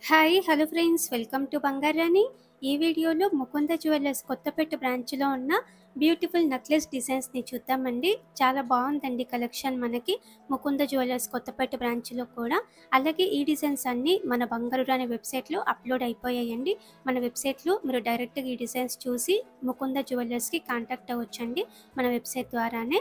Hi hello friends, welcome to Bangarani. ఈ వీడియోలో Mukunda jewellers Kothapeta బ్రాంచ్లో ఉన్న బ్యూటిఫుల్ నెక్లెస్ డిజైన్స్ని చూద్దామండి. చాలా బాగుందండి కలెక్షన్ మనకి ముకుంద జ్యువెలర్స్ కొత్తపేట బ్రాంచ్లో కూడా. అలాగే ఈ డిజైన్స్ అన్నీ మన బంగారురాణి వెబ్సైట్లో అప్లోడ్ అయిపోయాయండి. మన వెబ్సైట్లో మీరు డైరెక్ట్గా ఈ డిజైన్స్ చూసి ముకుంద జ్యువెలర్స్కి కాంటాక్ట్ అవ్వచ్చండి మన వెబ్సైట్ ద్వారానే.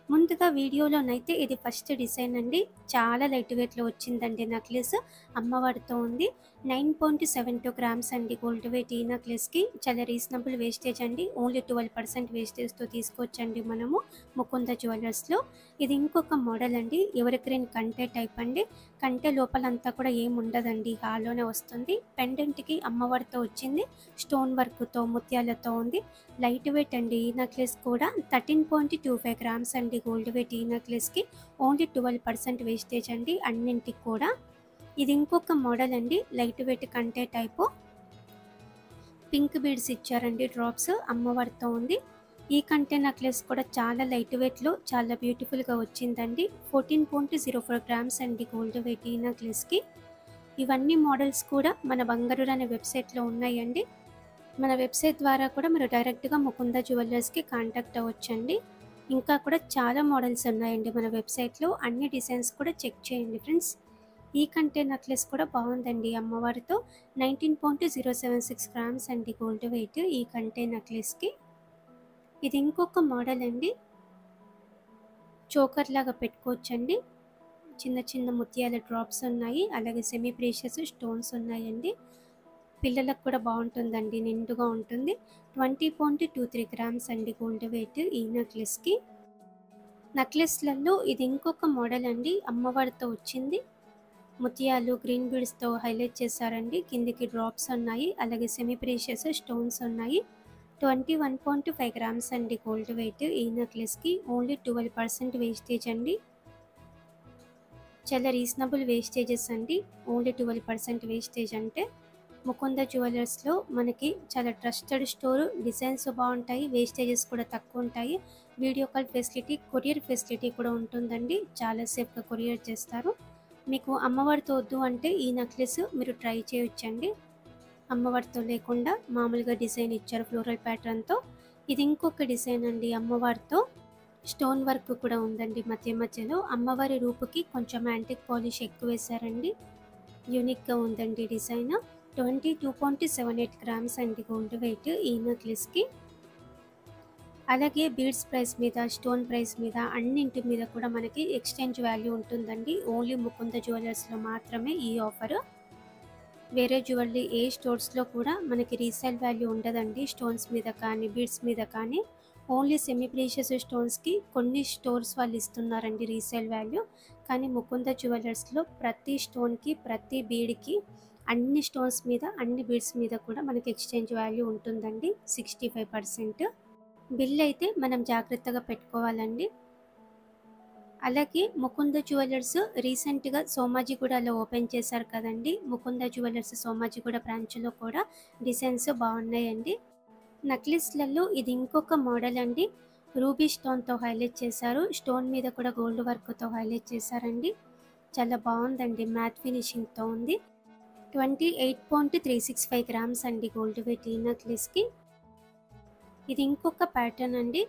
ముందుగా వీడియోలోనైతే ఇది ఫస్ట్ డిజైన్ అండి. చాలా లైట్ వెయిట్లో వచ్చిందండి నెక్లెస్. అమ్మవారితో ఉంది. 9.72 గ్రామ్స్ అండి గోల్డ్ వెయిట్ ఈ నెక్లెస్కి. చాలా రీజనబుల్ వేస్టేజ్ అండి. ఓన్లీ 12% వేస్టేజ్తో తీసుకోవచ్చండి మనము ముకుంద జ్యువెలర్స్లో. ఇది ఇంకొక మోడల్ అండి. ఎవరి గ్రీన్ కంటే టైప్ అండి. కంటే లోపలంతా కూడా ఏం ఉండదండి, హాలోనే వస్తుంది. పెండెంట్కి అమ్మవారితో వచ్చింది. స్టోన్ వర్క్తో ముత్యాలతో ఉంది. లైట్ వెయిట్ అండి. ఈ నెక్లెస్ కూడా 13.25 గ్రామ్స్ అండి గోల్డ్ వెయిట్ ఈ నెక్లెస్కి. ఓన్లీ 12% వేస్టేజ్ అండి అన్నింటికి కూడా. ఇది ఇంకొక మోడల్ అండి. లైట్ వెయిట్ కంటే టైపు. పింక్ బీడ్స్ ఇచ్చారండి, డ్రాప్స్. అమ్మవారితో ఉంది. ఈ కంటే నెక్లెస్ కూడా చాలా లైట్ వెయిట్లో చాలా బ్యూటిఫుల్గా వచ్చిందండి. 14.04 గ్రామ్స్ అండి గోల్డ్ వెయిట్ ఈ నెక్లెస్కి. ఇవన్నీ మోడల్స్ కూడా మన బంగారురాణి వెబ్సైట్లో ఉన్నాయండి. మన వెబ్సైట్ ద్వారా కూడా మీరు డైరెక్ట్గా ముకుంద జ్యువెలర్స్కి కాంటాక్ట్ అవ్వచ్చండి. ఇంకా కూడా చాలా మోడల్స్ ఉన్నాయండి మన వెబ్సైట్లో. అన్ని డిజైన్స్ కూడా చెక్ చేయండి ఫ్రెండ్స్. ఈ కంటే నెక్లెస్ కూడా బాగుందండి అమ్మవారితో. 19.076 గ్రామ్స్ అండి గోల్డ్ వెయిట్ ఈ కంటే నెక్లెస్కి. ఇది ఇంకొక మోడల్ అండి. చోకర్ లాగా పెట్టుకోవచ్చండి. చిన్న చిన్న ముత్యాల డ్రాప్స్ ఉన్నాయి. అలాగే సెమీ ప్రీషియస్ స్టోన్స్ ఉన్నాయండి. పిల్లలకు కూడా బాగుంటుందండి, నిండుగా ఉంటుంది. 20.23 గ్రామ్స్ అండి గోల్డ్ వెయిట్ ఈ నెక్లెస్కి. నెక్లెస్లలో ఇది ఇంకొక మోడల్ అండి. అమ్మవారితో వచ్చింది. ముత్యాలు గ్రీన్ బీడ్స్తో హైలైట్ చేశారండి. కిందికి డ్రాప్స్ ఉన్నాయి. అలాగే సెమీ ప్రీషియస్ స్టోన్స్ ఉన్నాయి. 21.5 గ్రామ్స్ అండి గోల్డ్ వెయిట్ ఈ నెక్లెస్కి. ఓన్లీ 12% వేస్టేజ్ అండి. చాలా రీజనబుల్ వేస్టేజెస్ అండి. ఓన్లీ 12% వేస్టేజ్ అంటే ముకుంద జ్యువెలర్స్లో మనకి చాలా ట్రస్టెడ్ స్టోర్. డిజైన్స్ బాగుంటాయి, వేస్టేజెస్ కూడా తక్కువ ఉంటాయి. Video call facility, courier facility కూడా ఉంటుందండి. చాలా సేఫ్గా కొరియర్ చేస్తారు. మీకు అమ్మవారితో వద్దు అంటే ఈ నెక్లెస్ మీరు ట్రై చేయొచ్చండి. అమ్మవారితో లేకుండా మామూలుగా డిజైన్ ఇచ్చారు ఫ్లోరల్ ప్యాటర్న్తో. ఇది ఇంకొక డిజైన్ అండి. అమ్మవారితో స్టోన్ వర్క్ కూడా ఉందండి మధ్య మధ్యలో. అమ్మవారి రూపుకి కొంచెం యాంటిక్ పాలిష్ ఎక్కువ వేశారండి. యూనిక్గా ఉందండి డిజైన్. 22.78 గ్రామ్స్ అండి గోల్డ్ వెయిట్ ఈ నెక్లెస్కి. అలాగే బీడ్స్ ప్రైస్ మీద, స్టోన్ ప్రైస్ మీద, అన్నింటి మీద కూడా మనకి ఎక్స్చేంజ్ వాల్యూ ఉంటుందండి. ఓన్లీ ముకుంద జ్యువెలర్స్లో మాత్రమే ఈ ఆఫర్. వేరే జ్యువెలరీ ఏ స్టోర్స్లో కూడా మనకి రీసేల్ వాల్యూ ఉండదండి. స్టోన్స్ మీద కానీ బీడ్స్ మీద కానీ. ఓన్లీ సెమీ ప్రీషియస్ స్టోన్స్కి కొన్ని స్టోర్స్ వాళ్ళు ఇస్తున్నారండి రీసేల్ వాల్యూ. కానీ ముకుంద జ్యువెలర్స్లో ప్రతి స్టోన్కి, ప్రతి బీడ్కి, అన్ని స్టోన్స్ మీద, అన్ని బీడ్స్ మీద కూడా మనకి ఎక్స్చేంజ్ వాల్యూ ఉంటుందండి. 65%. బిల్ అయితే మనం జాగ్రత్తగా పెట్టుకోవాలండి. అలాగే ముకుంద జ్యువెలర్స్ రీసెంట్గా సోమాజిగూడలో ఓపెన్ చేశారు కదండి. ముకుంద జ్యువెలర్స్ సోమాజిగూడ బ్రాంచ్లో కూడా డిజైన్స్ బాగున్నాయండి. నెక్లెస్లలో ఇది ఇంకొక మోడల్ అండి. రూబీ స్టోన్తో హైలైట్ చేశారు. స్టోన్ మీద కూడా గోల్డ్ వర్క్తో హైలైట్ చేశారండి. చాలా బాగుందండి. మ్యాట్ ఫినిషింగ్తో ఉంది. 28.365 గ్రామ్స్ అండి గోల్డ్ వెయిట్ ఈ నెక్లెస్కి. ఇది ఇంకొక ప్యాటర్న్ అండి.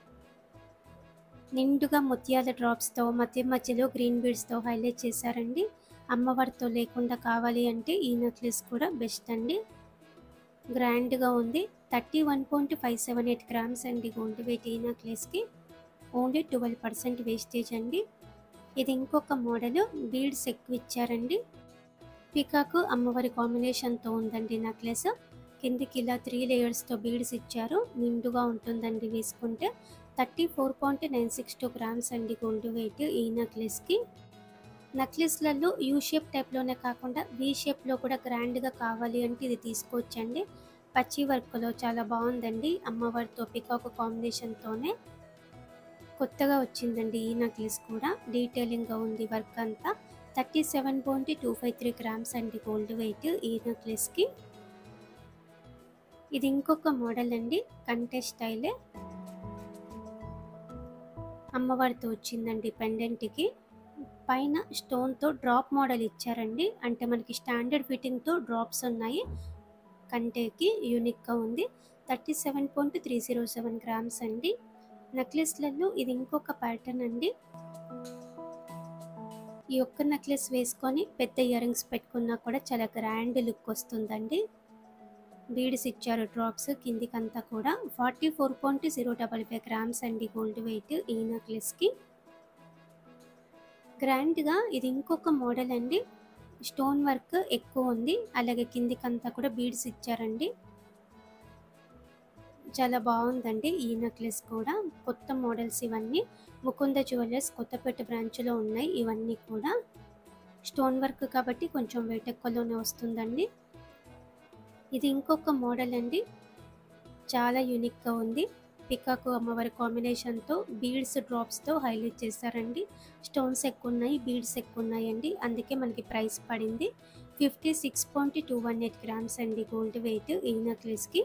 నిండుగా ముత్యాల డ్రాప్స్తో మధ్య మధ్యలో గ్రీన్ బీడ్స్తో హైలైట్ చేశారండి. అమ్మవారితో లేకుండా కావాలి అంటే ఈ నెక్లెస్ కూడా బెస్ట్ అండి. గ్రాండ్గా ఉంది. 31.578 గ్రామ్స్ అండి గోల్డ్ వెయిట్ ఈ నెక్లెస్కి. ఓన్లీ 12% వేస్టేజ్ అండి. ఇది ఇంకొక మోడల్. బీడ్స్ ఎక్కువ ఇచ్చారండి. పికాక్ అమ్మవారి కాంబినేషన్తో ఉందండి నెక్లెస్. కిందికి ఇలా 3 లేయర్స్తో బీడ్స్ ఇచ్చారు. నిండుగా ఉంటుందండి వేసుకుంటే. 34.962 గ్రామ్స్ అండి గోల్డ్ వెయిట్ ఈ నెక్లెస్కి. నెక్లెస్లలో యూ షేప్ టైప్లోనే కాకుండా వీ షేప్లో కూడా గ్రాండ్గా కావాలి అంటే ఇది తీసుకోవచ్చండి. పచ్చి వర్క్లో చాలా బాగుందండి. అమ్మవారితో పికాక్ కాంబినేషన్తోనే కొత్తగా వచ్చిందండి ఈ నెక్లెస్ కూడా. డీటెయిలింగ్గా ఉంది వర్క్ అంతా. 37.253 గ్రామ్స్ అండి గోల్డ్ వెయిట్ ఈ నెక్లెస్కి. ఇది ఇంకొక మోడల్ అండి. కంటే స్టైలే. అమ్మవారితో వచ్చిందండి పెండెంట్కి. పైన స్టోన్తో డ్రాప్ మోడల్ ఇచ్చారండి. అంటే మనకి స్టాండర్డ్ ఫిట్టింగ్తో డ్రాప్స్ ఉన్నాయి. కంటేకి యూనిక్గా ఉంది. 37.307 గ్రామ్స్ అండి. నెక్లెస్లలో ఇది ఇంకొక ప్యాటర్న్ అండి. ఈ ఒక్క నెక్లెస్ వేసుకొని పెద్ద ఇయర్ రింగ్స్ పెట్టుకున్నా కూడా చాలా గ్రాండ్ లుక్ వస్తుందండి. బీడ్స్ ఇచ్చారు డ్రాప్స్ కిందికంతా కూడా. 44.055 గ్రామ్స్ అండి గోల్డ్ వెయిట్ ఈ నెక్లెస్కి. గ్రాండ్గా ఇది ఇంకొక మోడల్ అండి. స్టోన్ వర్క్ ఎక్కువ ఉంది, అలాగే కిందికంతా కూడా బీడ్స్ ఇచ్చారండి. చాలా బాగుందండి ఈ నెక్లెస్ కూడా. కొత్త మోడల్స్ ఇవన్నీ. ముకుంద జ్యువెలర్స్ కొత్తపేట బ్రాంచ్లో ఉన్నాయి. ఇవన్నీ కూడా స్టోన్ వర్క్ కాబట్టి కొంచెం వెయిట్ ఎక్కువలోనే వస్తుందండి. ఇది ఇంకొక మోడల్ అండి. చాలా యూనిక్గా ఉంది. పికాకు అమ్మవారి కాంబినేషన్తో బీడ్స్ డ్రాప్స్తో హైలైట్ చేశారండి. స్టోన్స్ ఎక్కువ ఉన్నాయి, బీడ్స్ ఎక్కువ ఉన్నాయండి. అందుకే మనకి ప్రైస్ పడింది 56.218 గ్రామ్స్ అండి గోల్డ్ వెయిట్ ఈ నెక్లెస్కి.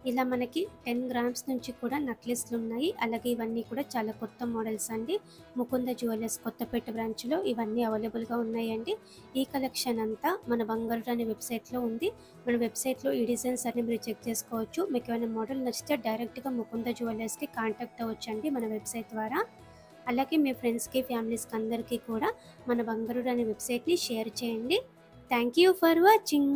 ఇలా మనకి 10 గ్రామ్స్ నుంచి కూడా నెక్లెస్లు ఉన్నాయి. అలాగే ఇవన్నీ కూడా చాలా కొత్త మోడల్స్ అండి. ముకుంద జ్యువెలర్స్ కొత్తపేట బ్రాంచ్లో ఇవన్నీ అవైలబుల్గా ఉన్నాయండి. ఈ కలెక్షన్ అంతా మన బంగారు రాణి వెబ్సైట్లో ఉంది. మన వెబ్సైట్లో ఈ డిజైన్స్ అన్ని మీరు చెక్ చేసుకోవచ్చు. మీకు ఏమైనా మోడల్ నచ్చితే డైరెక్ట్గా ముకుంద జ్యువెలర్స్కి కాంటాక్ట్ అవ్వచ్చండి మన వెబ్సైట్ ద్వారా. అలాగే మీ ఫ్రెండ్స్కి, ఫ్యామిలీస్కి అందరికీ కూడా మన బంగారు రాణి వెబ్సైట్ని షేర్ చేయండి. Thank you for watching.